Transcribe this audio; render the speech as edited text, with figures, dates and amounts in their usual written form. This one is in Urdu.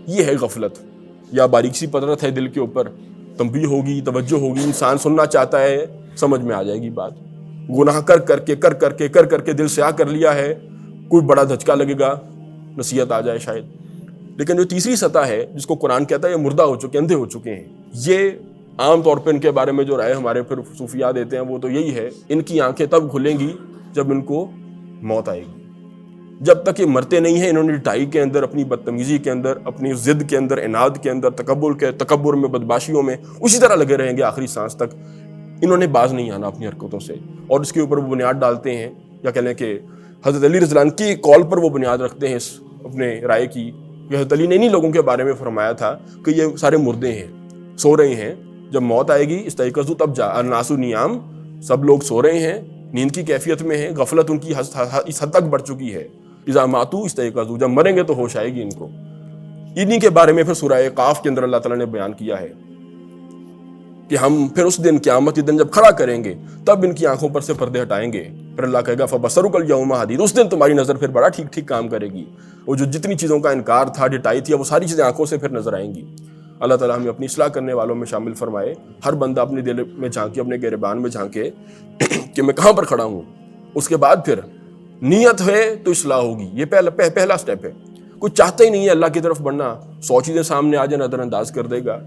یہ ہے غفلت یا باریک سی پدرت ہے دل کے اوپر، تنبیہ ہوگی، توجہ ہوگی، انسان سننا چاہتا ہے، سمجھ میں آ جائے گی بات۔ گناہ کر کے دل سے آ کر لیا ہے، کوئی بڑا دھچکا لگے گا، نصیحت آ جائے شاید۔ لیکن جو تیسری سطح ہے جس کو قرآن کہتا ہے یہ مردہ ہو چکے، اندھے ہو چکے ہیں، یہ عام طور پہ ان کے بارے میں جو رائے ہمارے پھر صوفیاء دیتے ہیں وہ تو یہی ہے، ان کی آنکھیں تب کھلیں گی جب ان کو موت آئے گی۔ جب تک یہ مرتے نہیں ہیں، انہوں نے ڈھائی کے اندر، اپنی بدتمیزی کے اندر، اپنی ضد کے اندر، عناد کے اندر، تکبر میں، بدماشیوں میں اسی طرح لگے رہیں گے آخری سانس تک۔ انہوں نے باز نہیں آنا اپنی حرکتوں سے، اور اس کے اوپر وہ بنیاد ڈالتے ہیں، یا کہہ لیں کہ حضرت علی رضی اللہ عنہ کی قول پر وہ بنیاد رکھتے ہیں اس اپنے رائے کی کہ حضرت علی نے انہی لوگوں کے بارے میں فرمایا تھا کہ یہ سارے مردے ہیں، سو رہے ہیں، جب موت آئے گی استيقظوا تب جا الناس نیام، سب لوگ سو رہے ہیں، نیند کی کیفیت میں ہیں، غفلت ان کی اس حد تک بڑھ چکی ہے۔ اذا ماتوا استيقظوا، جب مریں گے تو ہوش آئے گی ان کو۔ انہی کے بارے میں پھر سورہ قاف کے اندر اللہ تعالیٰ نے بیان کیا ہے کہ ہم پھر اس دن قیامت کے دن جب کھڑا کریں گے تب ان کی آنکھوں پر سے پردے ہٹائیں گے، پھر اللہ کہے گا فبصرک الیوم حدید، اس دن تمہاری نظر پھر بڑا ٹھیک ٹھیک کام کرے گی، وہ جو جتنی چیزوں کا انکار تھا، ڈٹائی تھی، وہ ساری چیزیں آنکھوں سے پھر نظر آئیں گی۔ اللہ تعالیٰ ہمیں اپنی اصلاح کرنے والوں میں شامل فرمائے۔ ہر بندہ اپنے دل میں جھانکے، اپنے گریبان میں جھانکے کہ میں کہاں پر کھڑا ہوں، اس کے بعد پھر نیت ہے تو اصلاح ہوگی، یہ پہلا سٹیپ ہے۔ کوئی چاہتا ہی نہیں ہے اللہ کی طرف بڑھنا، 100 چیزیں سامنے آ جائیں نظر انداز کر دے گا۔